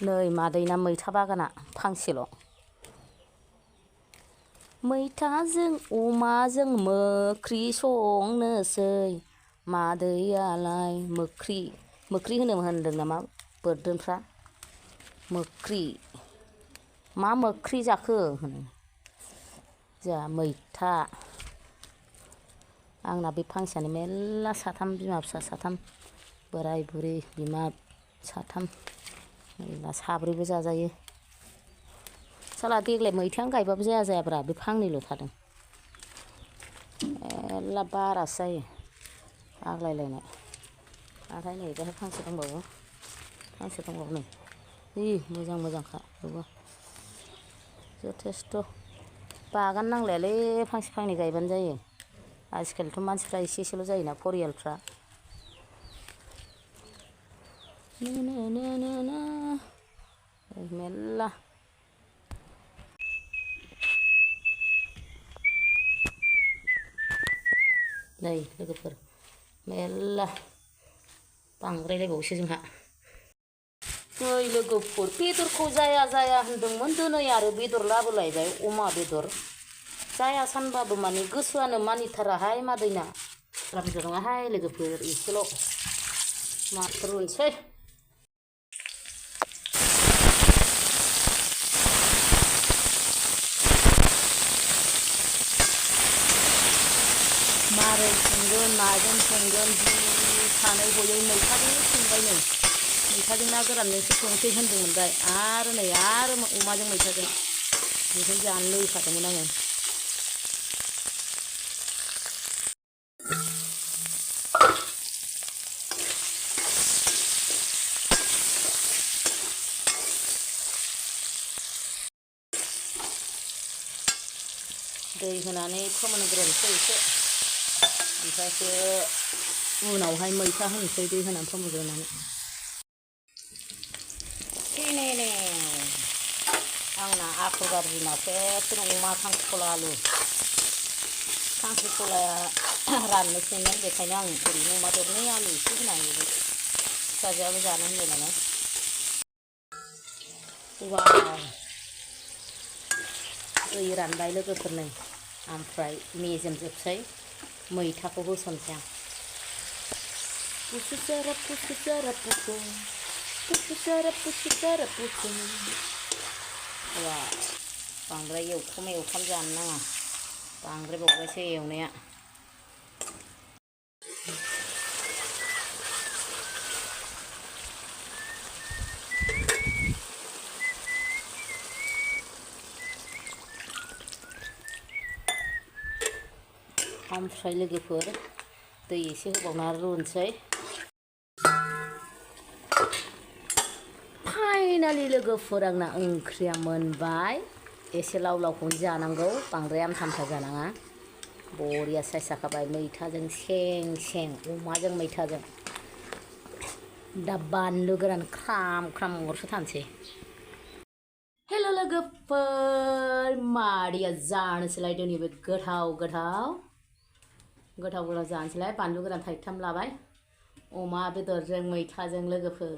नै मादैना मैथा बागाना फांसेल'। मैथाजों अमाजों मोख्रि संनोसै मादैयालाय मोख्रि होनदों नामा बोरदोनफ्रा मोख्रि मा मोख्रि जाखो होनो जोंहा मैथा। आंना बे फांसेयानो मेरला साथाम बिमा फिसा साथाम बोराय बुरि बिमा साथाम मेरला साब्रैबो जाजायो। साला देग्लाय मैथायानो गायबाबो जायाब्रा बे फांनैल' थादों। मेरला बारासो जायो आग्लायलायनाय। आरो नै बेहाय फांसे दंबावो नै जि मोजांखा बेबो जथेस्थ'। बागान नांलायालै फांसे फांनै गायबानो जायो। आजिखालिथ' मानसिफ्रा एसेल' जायोना फरियालफ्रा। मेरला नै लोगोफोर मेरला बांद्रायलायबावोसो जोंहा। नै लोगोफोर बेदरखौ जाया होनदोंमोन दिनै आरो बेदर लाबोलायबाय अमा बेदर। जाया सानबाबो माने गोसोआनो मानिथाराहाय मादैना। बारा बुरजा नङाहाय लोगोफोर एसेल' माथ्र' रुनोसै। मारै संगोन माजों संगोन जि सानै हयै मैथाजोंनो संबाय नै। मैथाजों ना गोरानजोंसो संसै होनदोंमोनलाय आरो नै अमाजों मैथाजों बेखौनो जानो लुगैखादोंमोन आङो। दै होनानै फोमोनग्रोनोसै एसे ओमफ्रायसो उनावहाय मैथा होनोसै दै होनानै फोमोनग्रोनानै। आंना आखल गाज्रि मासेखौनो अमा खांख्रिखला आलु। खांख्रिखलाया राननोसैमोन बेखायनो आं ओरैनो अमा दरनै आलु एसे होनानै फिसाजोआबो जानो होनबाय नालाय। दै रानबाय लोगोफोरनो ओमफ्राय मेजेमजोबसै मैथाखौ होसनसै आं। बांद्राय एवफ्राम जानो नाङा बांद्राय बावबायसो एवनाया। ओमफ्राय लोगोफोर दै एसे होबावना रुनोसै। फाइनालि लोगोफोर आंना ओंख्रिया मोनबाय। एसे लाव लावखौनो जानांगौ बांद्राय आमथा जानाङा। बरिया साइस जाखाबाय मैथाजों सें अमाजों मैथाजों। दा बानलु गोरान ख्राम अरसो थानोसै। हेल' लोगोफोर मादैया जानोसैलाय दिनै बे गोथाव जानोसैलाय। बानलु गोरान थाइथाम लाबाय अमा बेदरजों मैथाजों लोगोफोर।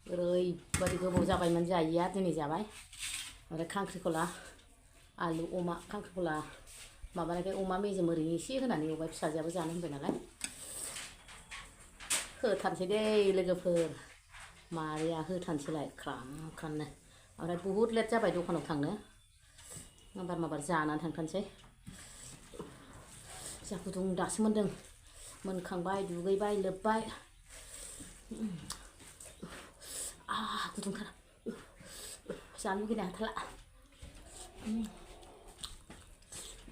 ओरैबायदि गोबाव जाबायमोन जायैया दिनै जाबाय। आरो खांख्रिखला आलु अमा खांख्रिखला माबानायखाय अमा मेजेम ओरैनो एसे होनानै एवबाय फिसाजोआबो जानो होनबाय नालाय। होथारसै दे लोगोफोर मादैया होथारसैलाय ख्रामनो। ओमफ्राय बहुद लेट जाबाय दखानाव थांनो माबार जानानै थांथारसै। जा गुदुं दासो मोनदों मोनखांबाय दुगैबाय लोबबाय। गुदुंथार जानो लुगैनो हाथारला।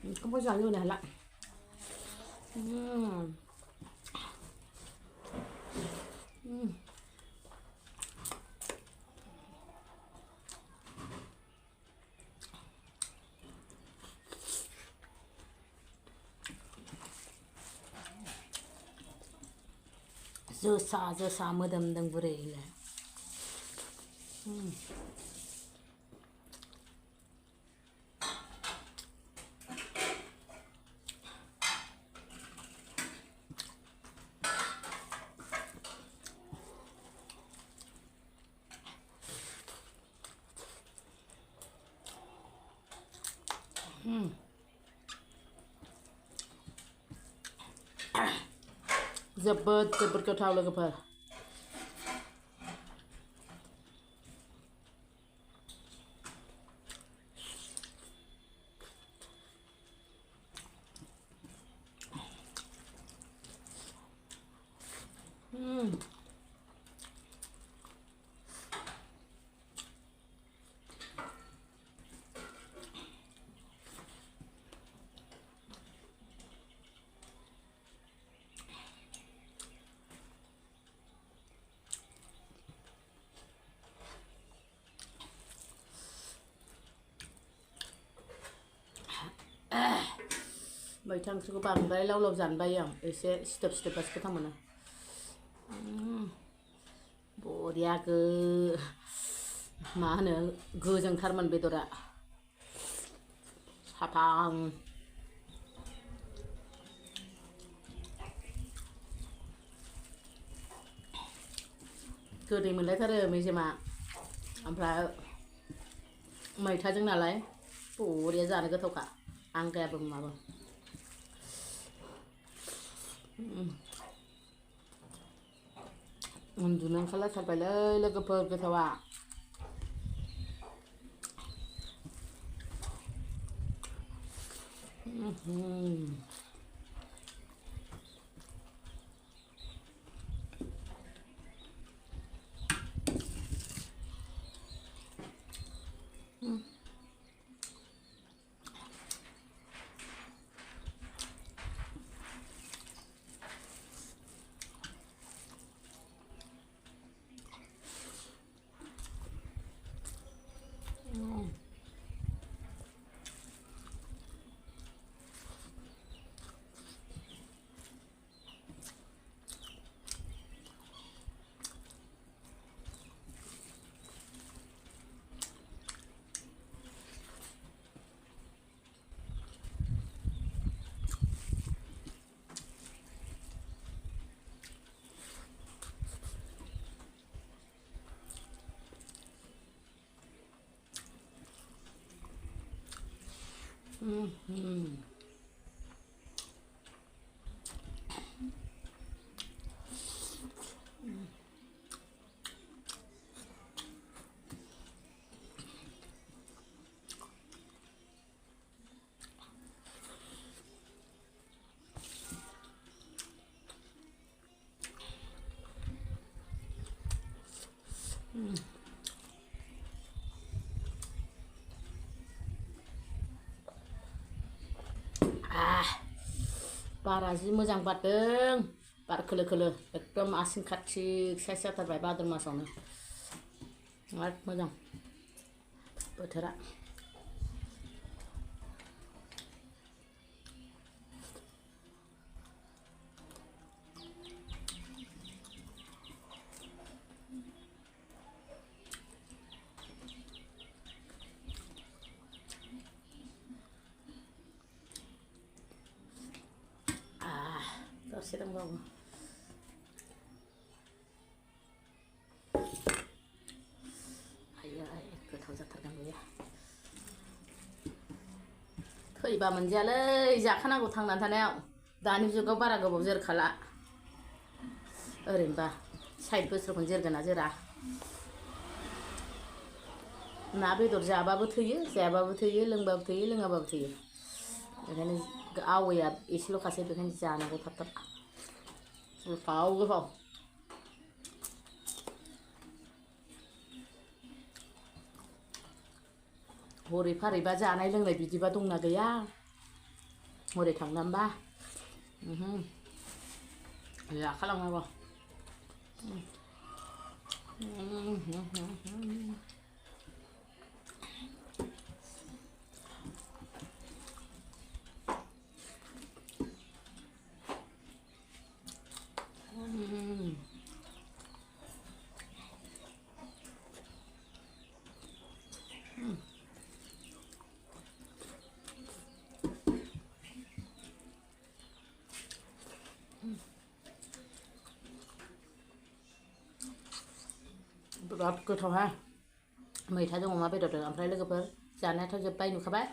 ओंखामखौ जानो लुगैनो हाला। जोसा मोदोमदों बुरैनो। जोबोद गोथाव लोगोफोर मैथा ओंख्रिखौ बांद्राय लाव लाव जानो बायो आं एसे सिदोब सिदोबबासो गोथाव मोनो बरिया मा होनो गोजोंथारमोन बेदरा साफां गोदै मोनलायथारो मेजेमा ओमफ्राय मैथाजों नालाय बरिया जानो गोथावखा आंगायाबो माबो उन्दुनो ओंखारलायथारबायलै लोगोफोर गोथावा बारा जि मोजां बारदों बार खोलो खोलो एकदम आसिन खाथिक साइस जाथारबाय भाद्र मासावनो बिराद मोजां बोथोरा दसे दंबावो आयै गोथाव जाथारगोन बेयो थैबा मोनजायालै जाखानांगौ थांनानै थानायाव दानि जुगाव बारा गोबाव जोरखाला ओरैनोबा 60 बोसोरखौनो जोरगोन ना जोरा ना बेदर जाबाबो थैयो जायाबाबो थैयो लोंबाबो थैयो लोङाबाबो थैयो बेखायनो आवैया एसेल'खासै बेखायनो जानांगौ थाब थाब गोथाव गोथाव हरै फारैबा जानाय लोंनाय बिदिबा दंना गैया हरै थांनांबा जाखालांनांगौ बिराद गोथावहा मैथाजों अमा बेदरजों ओमफ्राय लोगोफोर जानायाथ' जोब्बाय नुखाबाय